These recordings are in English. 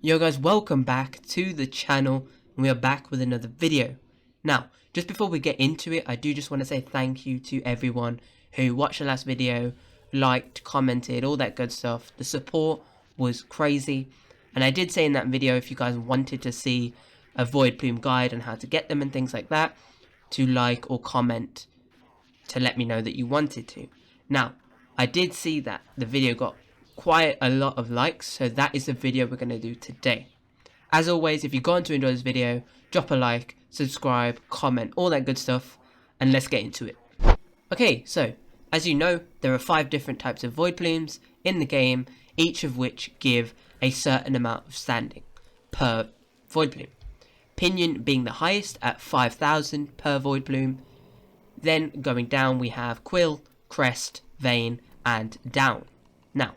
Yo guys, welcome back to the channel, and we are back with another video. Now, just before we get into it, I do just want to say thank you to everyone who watched the last video, liked, commented, all that good stuff. The support was crazy, and I did say in that video, if you guys wanted to see a void plume guide on how to get them and things like that, to like or comment to let me know that you wanted to. Now, I did see that the video got quite a lot of likes, so that is the video we're going to do today. As always, if you're going to enjoy this video, drop a like, subscribe, comment, all that good stuff, and let's get into it. Okay, so as you know, there are 5 different types of void plumes in the game, each of which give a certain amount of standing per void plume. Pinion being the highest at 5,000 per void plume. Then going down we have Quill, Crest, Vane, and down. Now,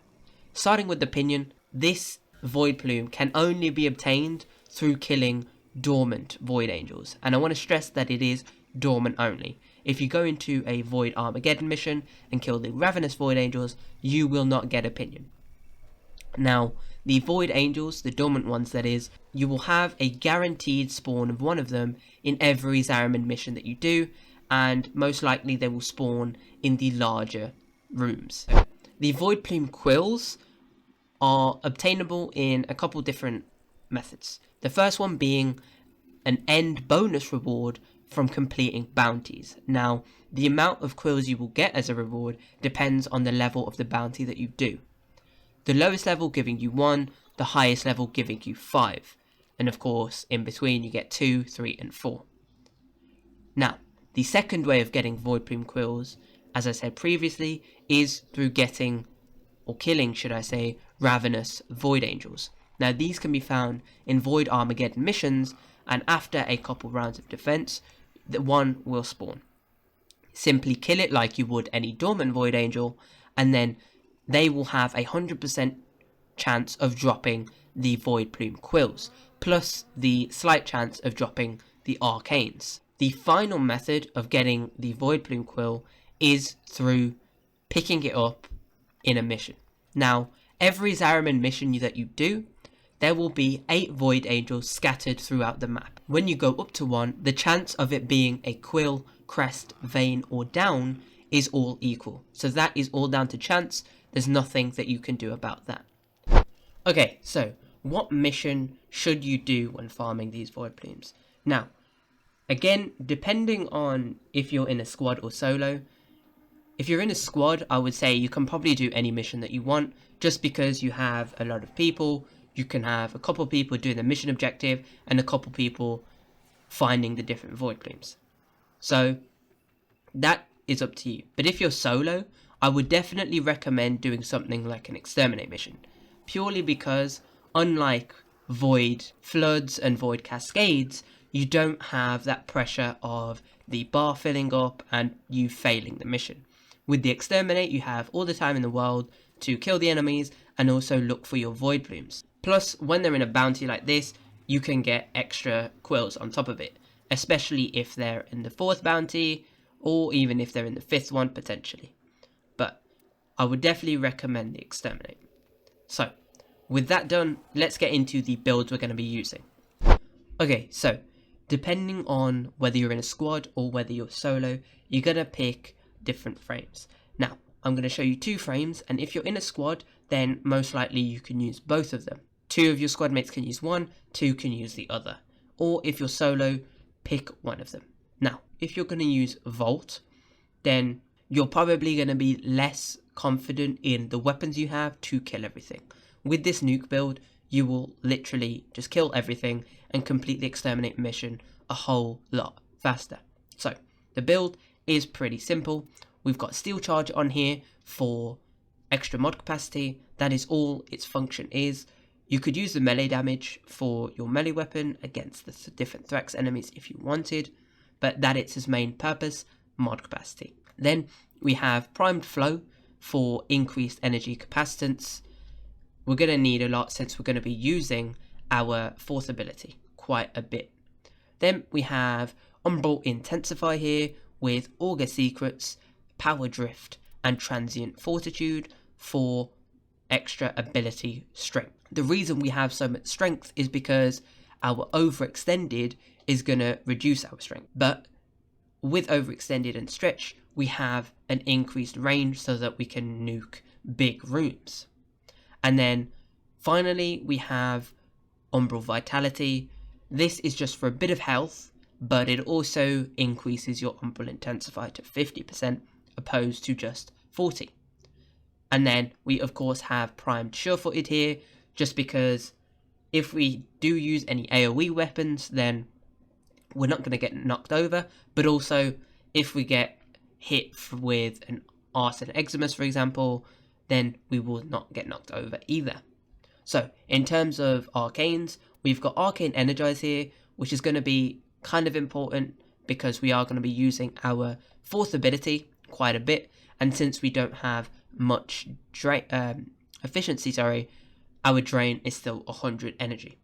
starting with the Pinion, this void plume can only be obtained through killing dormant void angels, and I want to stress that it is dormant only. If you go into a void Armageddon mission and kill the ravenous void angels, you will not get a Pinion. Now, the void angels, the dormant ones that is, you will have a guaranteed spawn of one of them in every ZARIMAN mission that you do, and most likely they will spawn in the larger rooms. The void plume quills are obtainable in a couple different methods. The first one being an end bonus reward from completing bounties. Now, the amount of quills you will get as a reward depends on the level of the bounty that you do. The lowest level giving you 1, the highest level giving you 5. And of course, in between you get 2, 3, and 4. Now, the second way of getting void plume quills, as I said previously, is through getting, or killing should I say, ravenous void angels. Now these can be found in void Armageddon missions, and after a couple rounds of defense, the one will spawn. Simply kill it like you would any dormant void angel, and then they will have 100% chance of dropping the void plume quills, plus the slight chance of dropping the arcanes. The final method of getting the void plume quill is through picking it up in a mission. Now, every ZARIMAN mission that you do, there will be 8 void angels scattered throughout the map. When you go up to one, the chance of it being a Quill, Crest, Vane, or down is all equal. So that is all down to chance. There's nothing that you can do about that. Okay, so what mission should you do when farming these void plumes? Now, again, depending on if you're in a squad or solo. If you're in a squad, I would say you can probably do any mission that you want, just because you have a lot of people. You can have a couple people doing the mission objective and a couple people finding the different void plumes. So that is up to you. But if you're solo, I would definitely recommend doing something like an exterminate mission, purely because unlike void floods and void cascades, you don't have that pressure of the bar filling up and you failing the mission. With the exterminate, you have all the time in the world to kill the enemies and also look for your void plumes. Plus, when they're in a bounty like this, you can get extra quills on top of it, especially if they're in the 4th bounty or even if they're in the 5th one potentially. But I would definitely recommend the exterminate. So, with that done, let's get into the builds we're going to be using. Okay, so depending on whether you're in a squad or whether you're solo, you're going to pick different frames. Now, I'm going to show you 2 frames, and if you're in a squad, then most likely you can use both of them. 2 of your squad mates can use one, 2 can use the other. Or if you're solo, pick one of them. Now, if you're going to use Vault, then you're probably going to be less confident in the weapons you have to kill everything. With this nuke build, you will literally just kill everything and complete the exterminate mission a whole lot faster. So, the build is pretty simple. We've got steel charge on here for extra mod capacity. That is all its function is. You could use the melee damage for your melee weapon against the different Thrax enemies if you wanted, but that is its main purpose, mod capacity. Then we have primed flow for increased energy capacitance. We're going to need a lot since we're going to be using our 4th ability quite a bit. Then we have umbral intensify here with augur secrets, power drift, and transient fortitude for extra ability strength. The reason we have so much strength is because our overextended is going to reduce our strength. But with overextended and stretch, we have an increased range so that we can nuke big rooms. And then finally, we have Umbral Vitality. This is just for a bit of health, but it also increases your Umbral Intensifier to 50% opposed to just 40. And then we of course have Primed Surefooted here, just because if we do use any AoE weapons, then we're not going to get knocked over, but also if we get hit with an Arson Eximus, for example, then we will not get knocked over either. So in terms of arcanes, we've got Arcane Energize here, which is going to be kind of important because we are going to be using our fourth ability quite a bit, and since we don't have much efficiency, our drain is still 100 energy.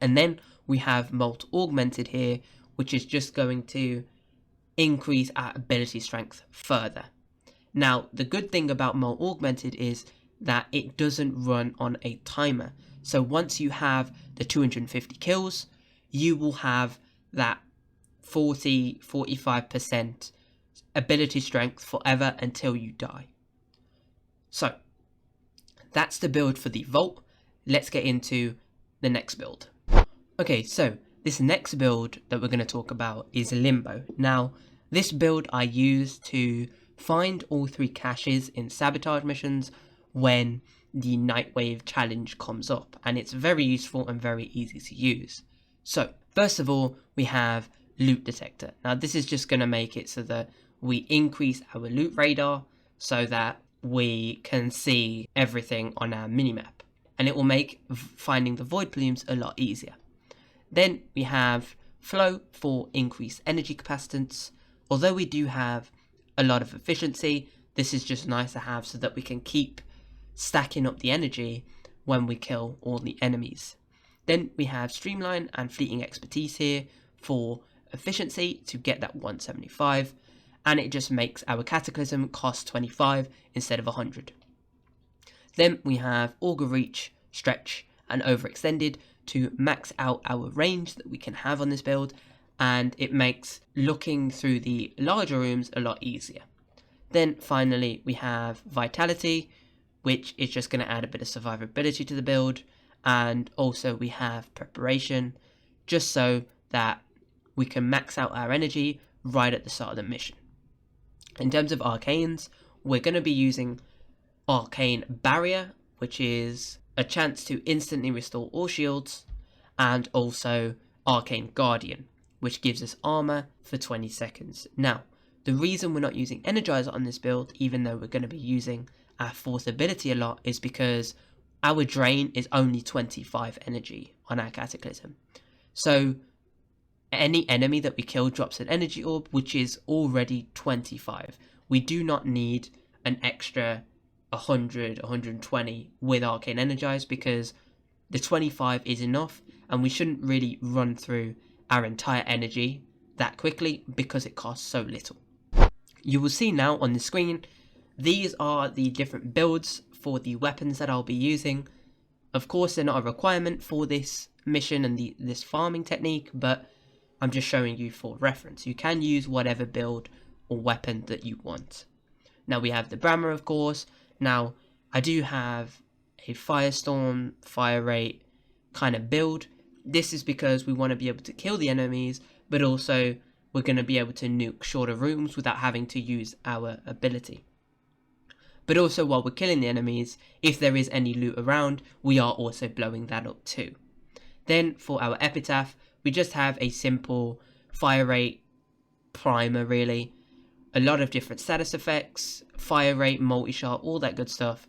And then we have Molt Augmented here, which is just going to increase our ability strength further. Now, the good thing about Molt Augmented is that it doesn't run on a timer. So once you have the 250 kills, you will have that 40-45% ability strength forever until you die. So that's the build for the Vault. Let's get into the next build. Okay, so this next build that we're going to talk about is Limbo. Now, this build I use to find all 3 caches in sabotage missions when the Nightwave challenge comes up, and it's very useful and very easy to use. So first of all, we have Loot Detector. Now this is just going to make it so that we increase our loot radar so that we can see everything on our minimap, and it will make finding the void plumes a lot easier. Then we have Flow for increased energy capacitance. Although we do have a lot of efficiency, this is just nice to have so that we can keep stacking up the energy when we kill all the enemies. Then we have Streamline and Fleeting Expertise here for efficiency to get that 175, and it just makes our Cataclysm cost 25 instead of 100. Then we have Augur Reach, Stretch and Overextended to max out our range that we can have on this build, and it makes looking through the larger rooms a lot easier. Then finally we have Vitality, which is just going to add a bit of survivability to the build, and also we have Preparation, just so that we can max out our energy right at the start of the mission. In terms of arcanes, we're going to be using Arcane Barrier, which is a chance to instantly restore all shields, and also Arcane Guardian, which gives us armor for 20 seconds. Now, the reason we're not using Energizer on this build, even though we're going to be using our fourth ability a lot, is because our drain is only 25 energy on our Cataclysm. So any enemy that we kill drops an energy orb, which is already 25. We do not need an extra 100, 120 with Arcane Energize, because the 25 is enough, and we shouldn't really run through our entire energy that quickly because it costs so little. You will see now on the screen, these are the different builds for the weapons that I'll be using. Of course, they're not a requirement for this mission and this farming technique, but I'm just showing you for reference. You can use whatever build or weapon that you want. Now we have the Brammer, of course. Now, I do have a Firestorm, Fire Rate kind of build. This is because we want to be able to kill the enemies, but also we're going to be able to nuke shorter rooms without having to use our ability. But also while we're killing the enemies, if there is any loot around, we are also blowing that up too. Then for our Epitaph, we just have a simple Fire Rate primer really. A lot of different status effects, Fire Rate, multi-shot, all that good stuff.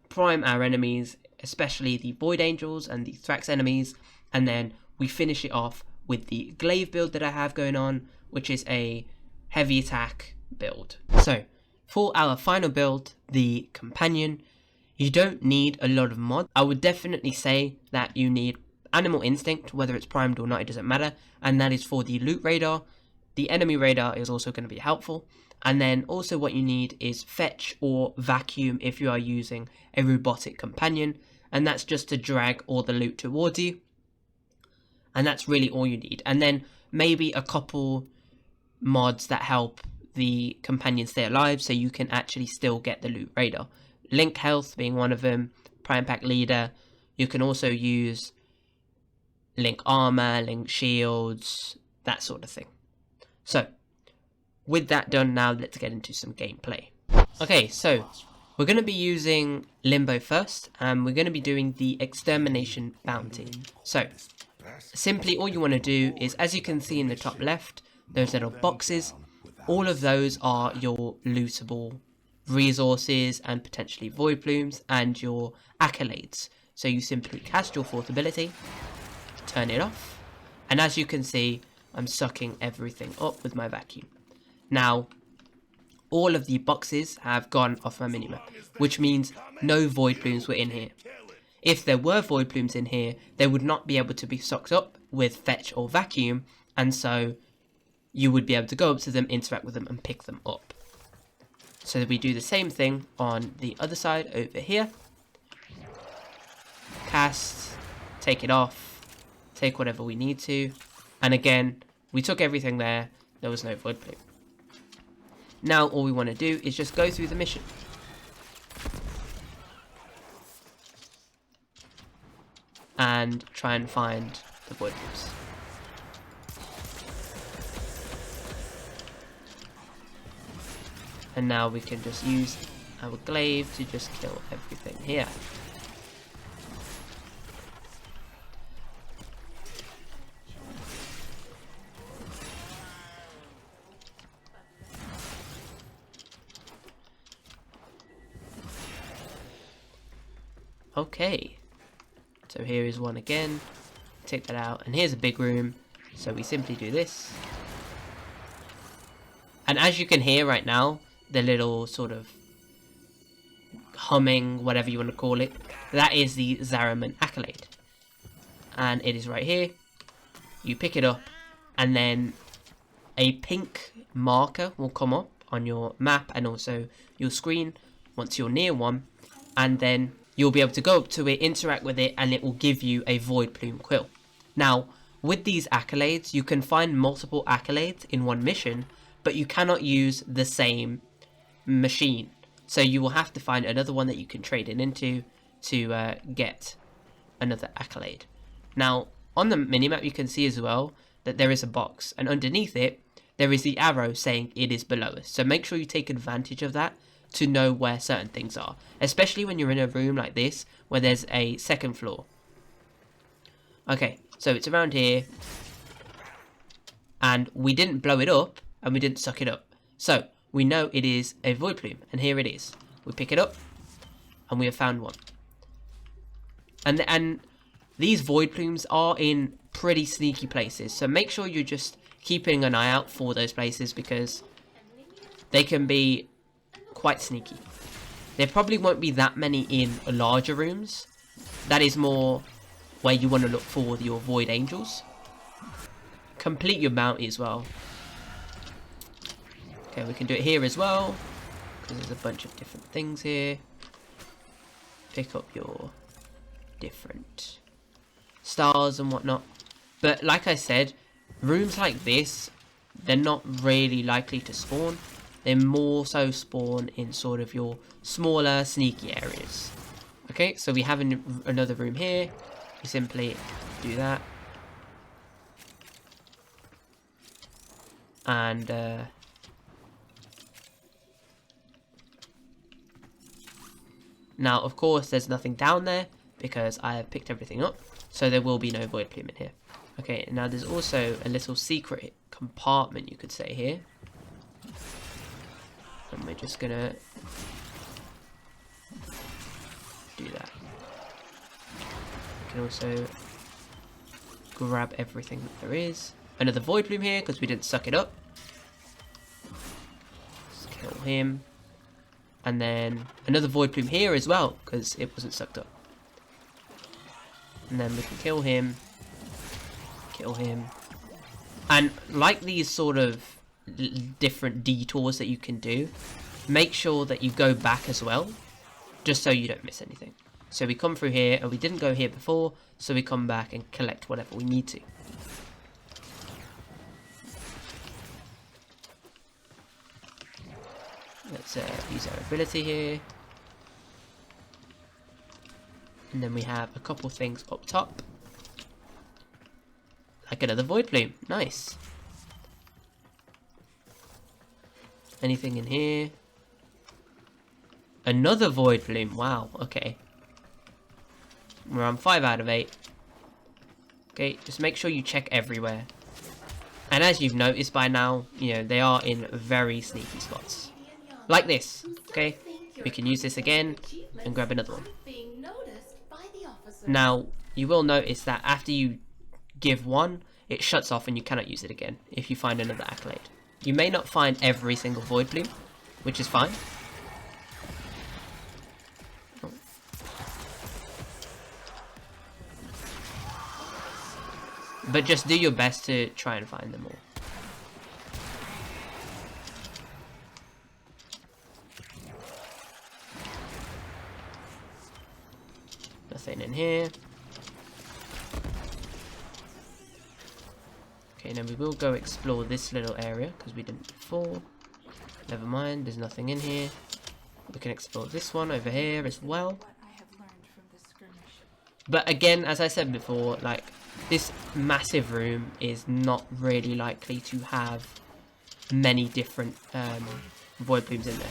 Prime our enemies, especially the Void Angels and the Thrax enemies, and then we finish it off with the Glaive build that I have going on, which is a heavy attack build. So for our final build, the Companion, you don't need a lot of mods. I would definitely say that you need Animal Instinct, whether it's primed or not, it doesn't matter, and that is for the loot radar. The enemy radar is also going to be helpful, and then also what you need is Fetch or Vacuum if you are using a robotic companion, and that's just to drag all the loot towards you. And that's really all you need. And then maybe a couple mods that help the companion stay alive, so you can actually still get the loot radar. Link health being one of them, Prime Pack Leader. You can also use Link armor, Link shields, that sort of thing. So, with that done, now let's get into some gameplay. Okay, so we're going to be using Limbo first, and we're going to be doing the Extermination Bounty. So, simply all you want to do is, as you can see in the top left, those little boxes, all of those are your lootable resources and potentially void plumes and your accolades. So you simply cast your fourth ability, turn it off, and as you can see, I'm sucking everything up with my vacuum. Now, all of the boxes have gone off my minimap, which means no void plumes were in here. If there were void plumes in here, they would not be able to be sucked up with fetch or vacuum, and so you would be able to go up to them, interact with them, and pick them up. So we do the same thing on the other side over here. Cast, take it off, take whatever we need to, and again, we took everything there, there was no void plume. Now all we want to do is just go through the mission. And try and find the void plumes. And now we can just use our glaive to just kill everything here. Okay, so here is one again. Take that out, and here's a big room. So we simply do this. And as you can hear right now, the little sort of humming, whatever you want to call it, that is the ZARIMAN accolade. And it is right here. You pick it up, and then a pink marker will come up on your map and also your screen once you're near one, and then you'll be able to go up to it, interact with it, and it will give you a void plume quill. Now, with these accolades, you can find multiple accolades in one mission, but you cannot use the same machine. So you will have to find another one that you can trade it into to get another accolade. Now, on the minimap, you can see as well that there is a box, and underneath it, there is the arrow saying it is below us. So make sure you take advantage of that to know where certain things are, especially when you're in a room like this where there's a second floor. Okay, so it's around here, and we didn't blow it up and we didn't suck it up, so we know it is a void plume, and here it is. We pick it up and we have found one, and these void plumes are in pretty sneaky places, so make sure you're just keeping an eye out for those places because they can be quite sneaky. There probably won't be that many in larger rooms. That is more where you want to look for your void angels. Complete your bounty as well. Okay, we can do it here as well because there's a bunch of different things here. Pick up your different stars and whatnot. But like I said, rooms like this, they're not really likely to spawn. They more so spawn in sort of your smaller, sneaky areas. Okay, so we have another room here. We simply do that. And now, of course, there's nothing down there because I have picked everything up. So there will be no void plume in here. Okay, now there's also a little secret compartment, you could say, here. And we're just gonna do that. We can also grab everything that there is. Another void plume here because we didn't suck it up. Let's kill him. And then another void plume here as well because it wasn't sucked up. And then we can kill him. Kill him. And like these sort of different detours that you can do, make sure that you go back as well, just so you don't miss anything. So we come through here, and we didn't go here before, so we come back and collect whatever we need to. Let's use our ability here. And then we have a couple things up top. Like another void plume. Nice. Anything in here? Another void plume. Wow, okay. We're on 5 out of 8. Okay, just make sure you check everywhere. And as you've noticed by now, you know, they are in very sneaky spots. Like this, okay? We can use this again and grab another one. Now, you will notice that after you give one, it shuts off and you cannot use it again if you find another accolade. You may not find every single void plume, which is fine. But just do your best to try and find them all. Nothing in here. Okay, now we will go explore this little area because we didn't before. Never mind, there's nothing in here. We can explore this one over here as well. But again, as I said before, like, this massive room is not really likely to have many different void plumes in there.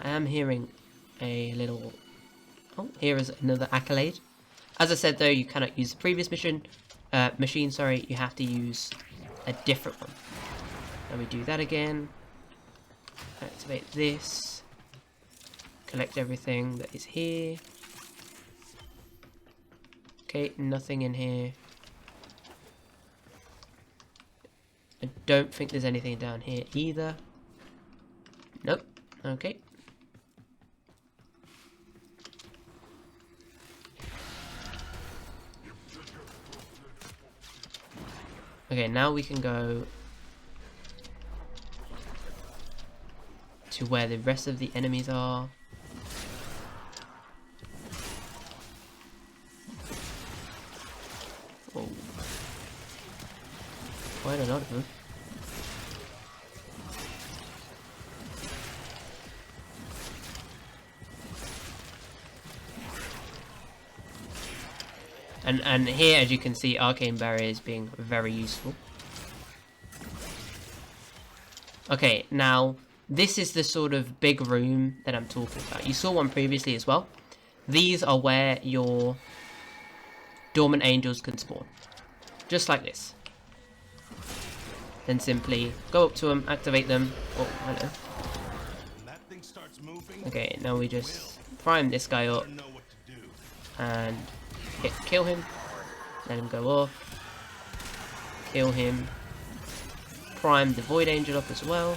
I am hearing a little... Oh, here is another accolade. As I said though, you cannot use the previous machine, you have to use a different one. And we do that again. Activate this. Collect everything that is here. Okay, nothing in here. I don't think there's anything down here either. Nope. Okay. Okay, now we can go to where the rest of the enemies are. Oh. Quite a lot of them. And here, as you can see, arcane barrier is being very useful. Okay, now this is the sort of big room that I'm talking about. You saw one previously as well. These are where your dormant angels can spawn, just like this. Then simply go up to them, activate them. Oh, hello. Okay, now we just prime this guy up and kill him. Let him go off. Kill him. Prime the void angel up as well.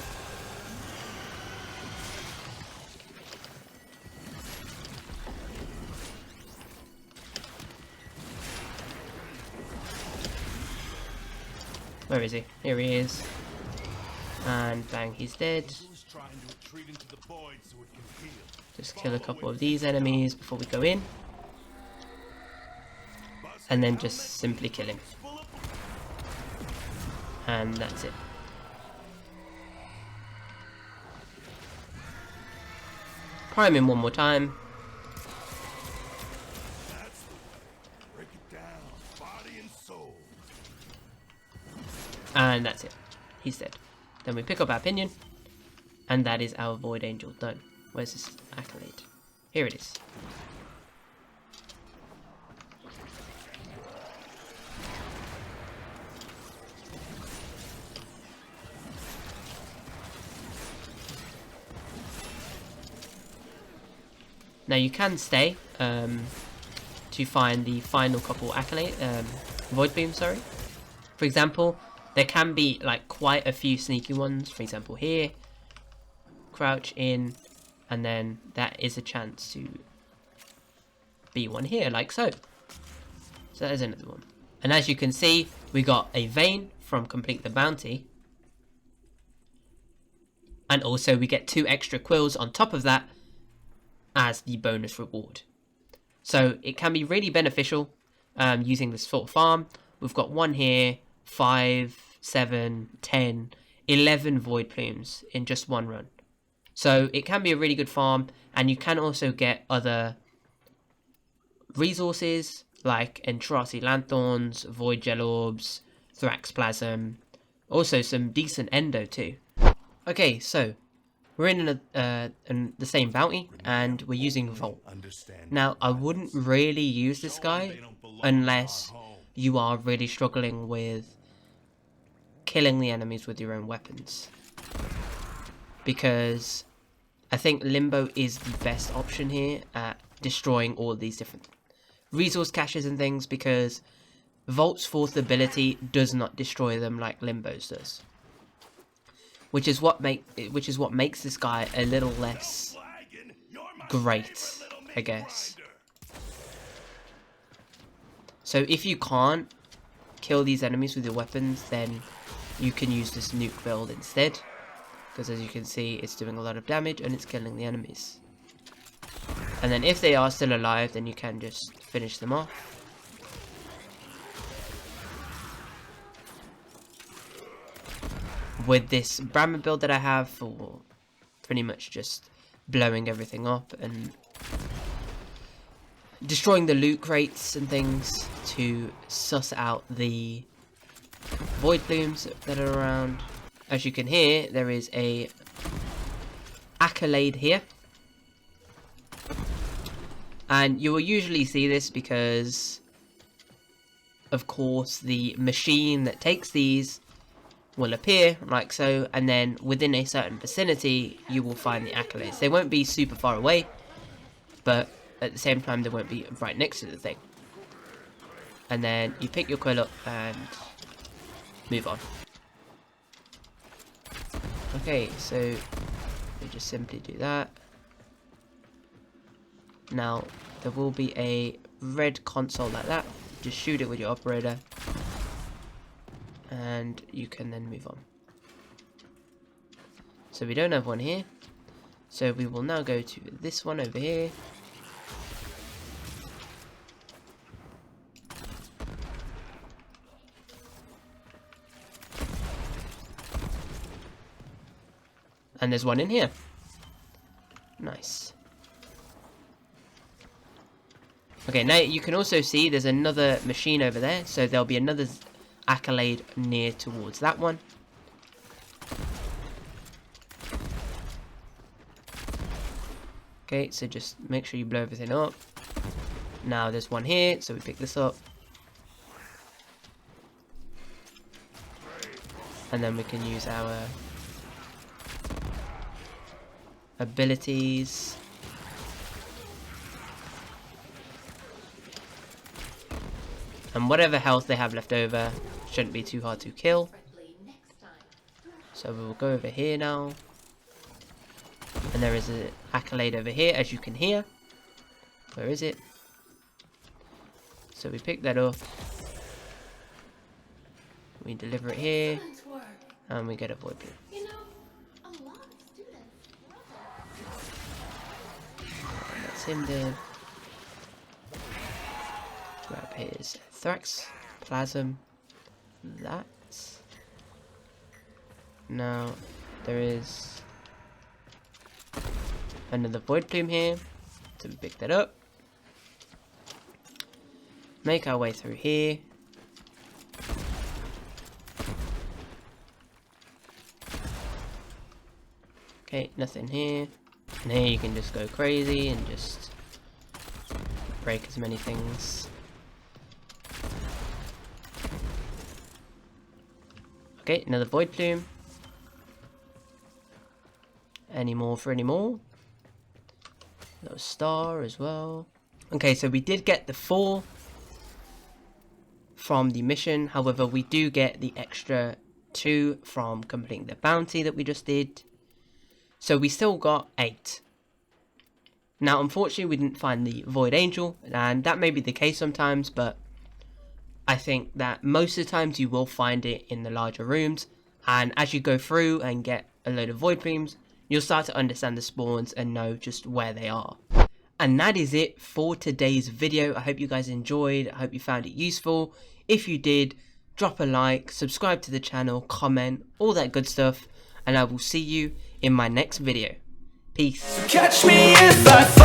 Where is he? Here he is. And bang, he's dead. Just kill a couple of these enemies before we go in. And then just simply kill him. And that's it. Prime him one more time. And that's it. He's dead. Then we pick up our Pinion. And that is our Void Angel done. Where's this accolade? Here it is. Now you can stay to find the final couple accolade, void plumes, sorry. For example, there can be like quite a few sneaky ones. For example, here, crouch in, and then that is a chance to be one here, like so. So there's another one. And as you can see, we got a Vane from Complete the Bounty. And also we get 2 extra Quills on top of that as the bonus reward. So it can be really beneficial using this sort of farm. We've got one here, 5, 7, 10, 11 void plumes in just one run. So it can be a really good farm, and you can also get other resources like Entrasi Lanthorns, Void Gel Orbs, Thrax Plasm, also some decent Endo too. Okay, so we're in the same bounty, and we're using Volt. Now, I wouldn't really use this guy unless you are really struggling with killing the enemies with your own weapons, because I think Limbo is the best option here at destroying all these different resource caches and things, because Volt's fourth ability does not destroy them like Limbo's does, which is what makes this guy a little less great, I guess. So if you can't kill these enemies with your weapons, then you can use this nuke build instead, because as you can see, it's doing a lot of damage and it's killing the enemies. And then if they are still alive, then you can just finish them off. With this Brahma build that I have for pretty much just blowing everything up and destroying the loot crates and things to suss out the void plumes that are around. As you can hear, there is a accolade here, and you will usually see this because of course the machine that takes these will appear like so, and then within a certain vicinity you will find the accolades. They won't be super far away, but at the same time they won't be right next to the thing. And then you pick your Quill up and move on. Okay, so you just simply do that. Now there will be a red console like that. Just shoot it with your operator, and you can then move on. So we don't have one here, so we will now go to this one over here. And there's one in here. Nice. Okay, now you can also see there's another machine over there, so there'll be another accolade near towards that one. Okay, so just make sure you blow everything up. Now there's one here, so we pick this up. And then we can use our abilities. And whatever health they have left over shouldn't be too hard to kill. So we will go over here now. And there is an accolade over here, as you can hear. Where is it? So we pick that up. We deliver it here. And we get a void plume. That's him dead. Grab his Thrax Plasm. That. Now there is another void plume here, so we pick that up. Make our way through here. Okay, nothing here. And here you can just go crazy and just break as many things. Okay, another void plume. Any more for any more? Little star as well. Okay, so we did get the 4 from the mission. However, we do get the extra 2 from completing the bounty that we just did. So we still got 8. Now, unfortunately, we didn't find the Void Angel, and that may be the case sometimes, but I think that most of the times you will find it in the larger rooms, and as you go through and get a load of void plumes, you'll start to understand the spawns and know just where they are. And that is it for today's video. I hope you guys enjoyed. I hope you found it useful. If you did, drop a like, subscribe to the channel, comment, all that good stuff. And I will see you in my next video. Peace. Catch me if I fall.